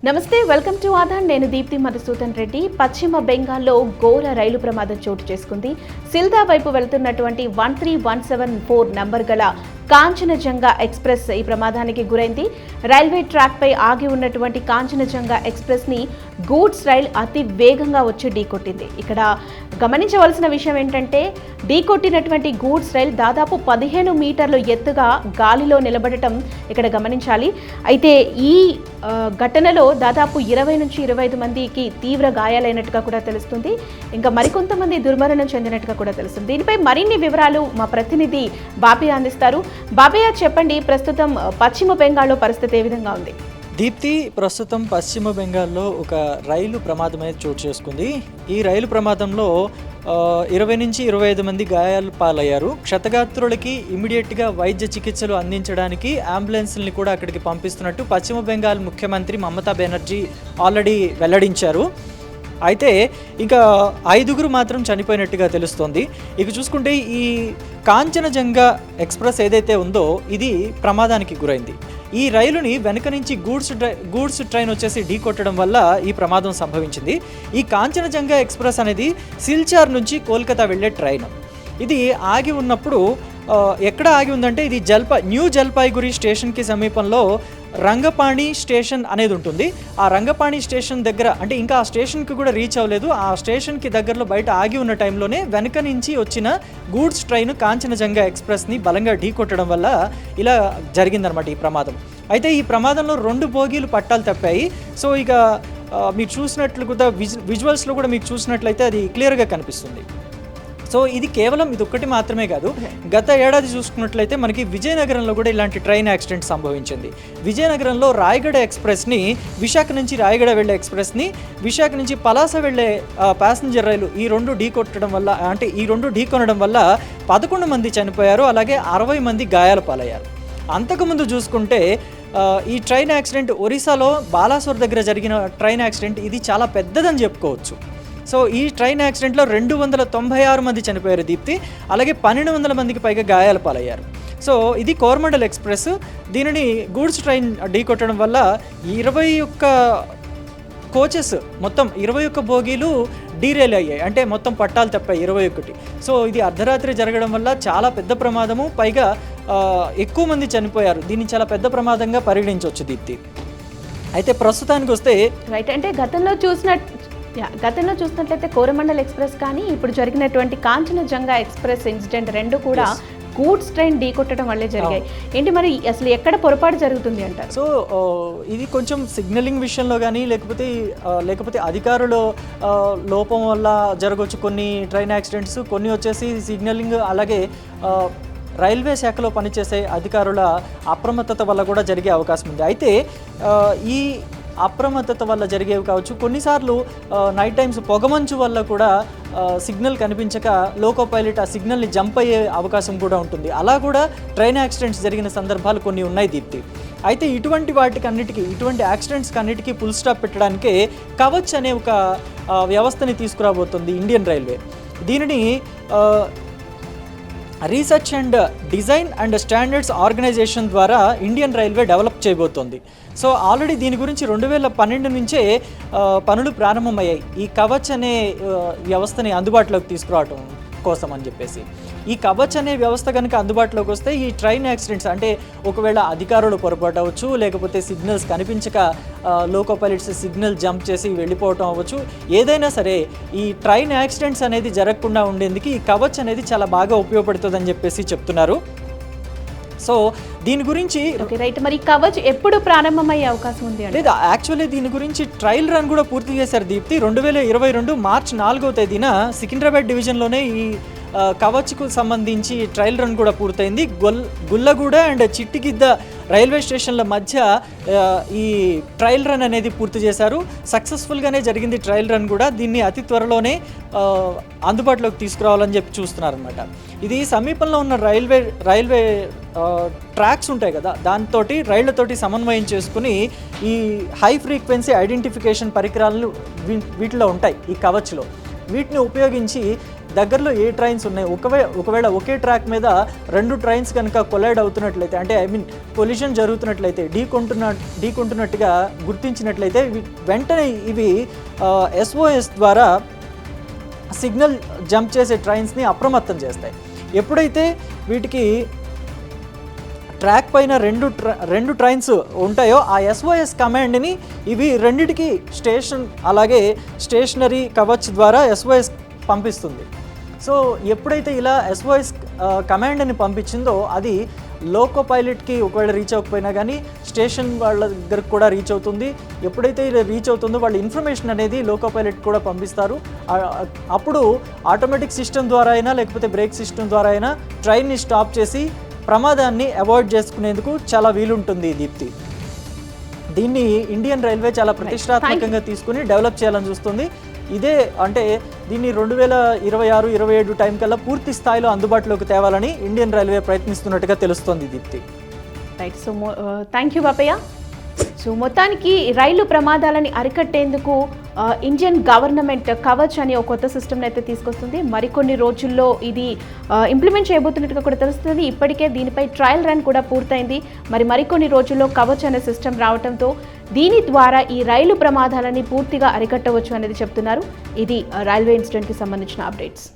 నమస్తే, welcome to ఆధాన్. నేను దీప్తి మధుసూదన్ రెడ్డి. పశ్చిమ బెంగాల్లో ఘోర రైలు ప్రమాదం చోటు చేసుకుంది. సిల్దా వైపు వెళ్తున్నటువంటి 13174 నంబర్ గల కాంచనజంగా ఎక్స్ప్రెస్ ఈ ప్రమాదానికి గురైంది. రైల్వే ట్రాక్ పై ఆగి ఉన్నటువంటి కాంచనజంగా ఎక్స్ప్రెస్ ని గూడ్స్ రైల్ అతి వేగంగా వచ్చి ఢీకొట్టింది. ఇక్కడ గమనించవలసిన విషయం ఏంటంటే, ఢీకొట్టినటువంటి గూడ్స్ రైల్ దాదాపు 15 మీటర్లు ఎత్తుగా గాలిలో నిలబడటం ఇక్కడ గమనించాలి. అయితే ఈ ఘటనలో దాదాపు 20 నుంచి 25 మందికి తీవ్ర గాయాలైనట్టుగా కూడా తెలుస్తుంది. ఇంకా మరికొంతమంది దుర్మరణం చెందినట్టుగా కూడా తెలుస్తుంది. దీనిపై మరిన్ని వివరాలు మా ప్రతినిధి బాబయ్య అందిస్తారు. బాబయ్య, చెప్పండి, ప్రస్తుతం పశ్చిమ బెంగాల్లో పరిస్థితి ఏ విధంగా ఉంది? దీప్తి, ప్రస్తుతం పశ్చిమ బెంగాల్లో ఒక రైలు ప్రమాదం అనేది చోటు చేసుకుంది. ఈ రైలు ప్రమాదంలో 20 నుంచి 25 మంది గాయాలు పాలయ్యారు. క్షతగాత్రులకి ఇమీడియట్గా వైద్య చికిత్సలు అందించడానికి అంబులెన్స్ని కూడా అక్కడికి పంపిస్తున్నట్టు పశ్చిమ బెంగాల్ ముఖ్యమంత్రి మమతా బెనర్జీ ఆల్రెడీ వెల్లడించారు. అయితే ఇంకా 5గురు మాత్రం చనిపోయినట్టుగా తెలుస్తోంది. ఇక చూసుకుంటే ఈ కాంచనజంగా ఎక్స్ప్రెస్ ఏదైతే ఉందో ఇది ప్రమాదానికి గురైంది. ఈ రైలుని వెనక నుంచి గూడ్స్ ట్రైన్ వచ్చేసి ఢీకొట్టడం వల్ల ఈ ప్రమాదం సంభవించింది. ఈ కాంచనజంగా ఎక్స్ప్రెస్ అనేది సిల్చార్ నుంచి కోల్కతా వెళ్ళే ట్రైన్. ఇది ఆగి ఉన్నప్పుడు ఎక్కడ ఆగి ఉందంటే, ఇది న్యూ జల్పాయిగురి స్టేషన్కి సమీపంలో రంగపాణి స్టేషన్ అనేది ఉంటుంది. ఆ రంగపాణి స్టేషన్ దగ్గర, అంటే ఇంకా ఆ స్టేషన్కి కూడా రీచ్ అవ్వలేదు, ఆ స్టేషన్కి దగ్గరలో బయట ఆగి ఉన్న టైంలోనే వెనక నుంచి వచ్చిన గూడ్స్ ట్రైన్ కాంచనజంగా ఎక్స్ప్రెస్ని బలంగా ఢీకొట్టడం వల్ల ఇలా జరిగిందనమాట ఈ ప్రమాదం. అయితే ఈ ప్రమాదంలో 2 బోగీలు పట్టాలు తప్పాయి. సో ఇక మీరు చూసినట్లు కూడా విజువల్స్లో కూడా మీకు చూసినట్లయితే అది క్లియర్గా కనిపిస్తుంది. సో ఇది కేవలం ఇది ఒక్కటి మాత్రమే కాదు. గత ఏడాది చూసుకున్నట్లయితే మనకి విజయనగరంలో కూడా ఇలాంటి ట్రైన్ యాక్సిడెంట్ సంభవించింది. విజయనగరంలో రాయగడ ఎక్స్ప్రెస్ని, విశాఖ నుంచి రాయగడ వెళ్ళే ఎక్స్ప్రెస్ని, విశాఖ నుంచి పలాస వెళ్ళే ప్యాసింజర్ రైలు ఈ 2 ఢీకొనడం వల్ల 11 మంది చనిపోయారు. అలాగే 60 మంది గాయాల పాలయ్యారు. అంతకుముందు చూసుకుంటే ఈ ట్రైన్ యాక్సిడెంట్ ఒరిస్సాలో బాలాసోర్ దగ్గర జరిగిన ట్రైన్ యాక్సిడెంట్ ఇది చాలా పెద్దదని చెప్పుకోవచ్చు. సో ఈ ట్రైన్ యాక్సిడెంట్లో 296 మంది చనిపోయారు దీప్తి. అలాగే 1200 మందికి పైగా గాయాల పాలయ్యారు. సో ఇది కోరమండల్ ఎక్స్ప్రెస్. దీనిని గూడ్స్ ట్రైన్ ఢీకొట్టడం వల్ల 21 కోచెస్, మొత్తం 21 బోగీలు డీరైల్ అయ్యాయి. అంటే మొత్తం పట్టాలు తప్పాయి 21. సో ఇది అర్ధరాత్రి జరగడం వల్ల చాలా పెద్ద ప్రమాదము, పైగా ఎక్కువ మంది చనిపోయారు. దీన్ని చాలా పెద్ద ప్రమాదంగా పరిగణించవచ్చు దీప్తి. అయితే ప్రస్తుతానికి వస్తే రైట్, అంటే గతంలో చూసినట్లయితే కోరమండల్ ఎక్స్ప్రెస్ కానీ ఇప్పుడు జరిగినటువంటి కాంచనజంగా ఎక్స్ప్రెస్ ఇన్సిడెంట్ 2 కూడా గూడ్స్ ట్రైన్ ఢీకొట్టడం వల్లే జరిగాయి. ఏంటి మరి అసలు ఎక్కడ పొరపాటు జరుగుతుంది అంటారు? సో ఇది కొంచెం సిగ్నలింగ్ విషయంలో కానీ లేకపోతే అధికారుల లోపం వల్ల జరగవచ్చు కొన్ని ట్రైన్ యాక్సిడెంట్స్. కొన్ని వచ్చేసి సిగ్నలింగ్, అలాగే రైల్వే శాఖలో పనిచేసే అధికారుల అప్రమత్తత వల్ల కూడా జరిగే అవకాశం ఉంది. అయితే ఈ అప్రమత్తత వల్ల జరిగేవి కావచ్చు. కొన్నిసార్లు నైట్ టైమ్స్ పొగమంచు వల్ల కూడా సిగ్నల్ కనిపించక లోకో పైలట్ ఆ సిగ్నల్ని జంప్ అయ్యే అవకాశం కూడా ఉంటుంది. అలా కూడా ట్రైన్ యాక్సిడెంట్స్ జరిగిన సందర్భాలు కొన్ని ఉన్నాయి దీప్తి. అయితే ఇటువంటి యాక్సిడెంట్స్కి అన్నిటికీ ఫుల్ స్టాప్ పెట్టడానికే కవచ్ అనే ఒక వ్యవస్థని తీసుకురాబోతుంది ఇండియన్ రైల్వే. దీనిని research and design and standards organisation ద్వారా ఇండియన్ రైల్వే డెవలప్ చేయబోతోంది. సో ఆల్రెడీ దీని గురించి 2012 నుంచే పనులు ప్రారంభమయ్యాయి, ఈ కవచ్ అనే వ్యవస్థని అందుబాటులోకి తీసుకురావడం కోసం అని చెప్పేసి. ఈ కవచ్ అనే వ్యవస్థ కనుక అందుబాటులోకి వస్తే ఈ ట్రైన్ యాక్సిడెంట్స్, అంటే ఒకవేళ అధికారులు పొరపాటు అవ్వచ్చు, లేకపోతే సిగ్నల్స్ కనిపించక లోకో పైలట్స్ సిగ్నల్ జంప్ చేసి వెళ్ళిపోవటం అవ్వచ్చు, ఏదైనా సరే ఈ ట్రైన్ యాక్సిడెంట్స్ అనేది జరగకుండా ఉండేందుకు ఈ కవచ్ అనేది చాలా బాగా ఉపయోగపడుతుందని చెప్పేసి చెప్తున్నారు. సో దీని గురించి రైట్, మరి కవచ్ ఎప్పుడు ప్రారంభమయ్యే అవకాశం ఉంది? లేదా యాక్చువల్లీ దీని గురించి ట్రయల్ రన్ కూడా పూర్తి చేశారు దీప్తి. 2022 మార్చి 4వ తేదీన సికింద్రాబాద్ డివిజన్లోనే ఈ కవచ్కు సంబంధించి ట్రయల్ రన్ కూడా పూర్తయింది. గుల్లగూడ అండ్ చిట్టిగిద్ద రైల్వే స్టేషన్ల మధ్య ఈ ట్రయల్ రన్ అనేది పూర్తి చేశారు. సక్సెస్ఫుల్గానే జరిగింది ట్రయల్ రన్ కూడా. దీన్ని అతి త్వరలోనే అందుబాటులోకి తీసుకురావాలని చెప్పి చూస్తున్నారనమాట. ఇది సమీపంలో ఉన్న రైల్వే ట్రాక్స్ ఉంటాయి కదా, రైళ్లతోటి సమన్వయం చేసుకుని ఈ హై ఫ్రీక్వెన్సీ ఐడెంటిఫికేషన్ పరికరాలు వీటిలో ఉంటాయి ఈ కవచ్లో. వీటిని ఉపయోగించి దగ్గరలో ఏ ట్రైన్స్ ఉన్నాయి, ఒకవేళ ఒకే ట్రాక్ మీద 2 ట్రైన్స్ కనుక కొలైడ్ అవుతున్నట్లయితే, అంటే కొలిషన్ జరుగుతున్నట్లయితే, ఢీకొంటున్నట్టుగా గుర్తించినట్లయితే వెంటనే ఇవి SOS ద్వారా సిగ్నల్ జంప్ చేసే ట్రైన్స్ని అప్రమత్తం చేస్తాయి. ఎప్పుడైతే వీటికి ట్రాక్ పైన రెండు ట్రైన్స్ ఉంటాయో ఆ SOS కమాండ్ని ఇవి రెండిటికి అలాగే స్టేషనరీ కవచ్ ద్వారా SOS పంపిస్తుంది. సో ఎప్పుడైతే ఇలా SOS కమాండ్ని పంపించిందో అది లోకో పైలట్కి ఒకవేళ రీచ్ అవ్వకపోయినా కానీ స్టేషన్ వాళ్ళ దగ్గరకు కూడా రీచ్ అవుతుంది. ఎప్పుడైతే ఇలా రీచ్ అవుతుందో వాళ్ళ ఇన్ఫర్మేషన్ అనేది లోకో పైలట్ కూడా పంపిస్తారు. అప్పుడు ఆటోమేటిక్ సిస్టమ్ ద్వారా అయినా లేకపోతే బ్రేక్ సిస్టమ్ ద్వారా అయినా ట్రైన్ని స్టాప్ చేసి ప్రమాదాన్ని అవాయిడ్ చేసుకునేందుకు చాలా వీలుంటుంది. దీప్తి, దీన్ని ఇండియన్ రైల్వే చాలా ప్రతిష్టాత్మకంగా తీసుకుని డెవలప్ చేయాలని చూస్తుంది. ఇదే అంటే దీన్ని 2026-27 టైం కల్లా పూర్తి స్థాయిలో అందుబాటులోకి తేవాలని ఇండియన్ రైల్వే ప్రయత్నిస్తున్నట్టుగా తెలుస్తోంది. Deepti, right. So thank you Bapayya. So మొత్తానికి రైలు ప్రమాదాలని అరికట్టేందుకు ఇండియన్ గవర్నమెంట్ కవచ్ అనే ఒక కొత్త సిస్టమ్ని అయితే తీసుకొస్తుంది. మరికొన్ని రోజుల్లో ఇది ఇంప్లిమెంట్ చేయబోతున్నట్టుగా కూడా తెలుస్తుంది. ఇప్పటికే దీనిపై ట్రయల్ రన్ కూడా పూర్తయింది. మరికొన్ని రోజుల్లో కవచ్ అనే సిస్టమ్ రావడంతో దీని ద్వారా ఈ రైలు ప్రమాదాలని పూర్తిగా అరికట్టవచ్చు అనేది చెప్తున్నారు. ఇది రైల్వే ఇన్సిడెంట్కి సంబంధించిన అప్డేట్స్.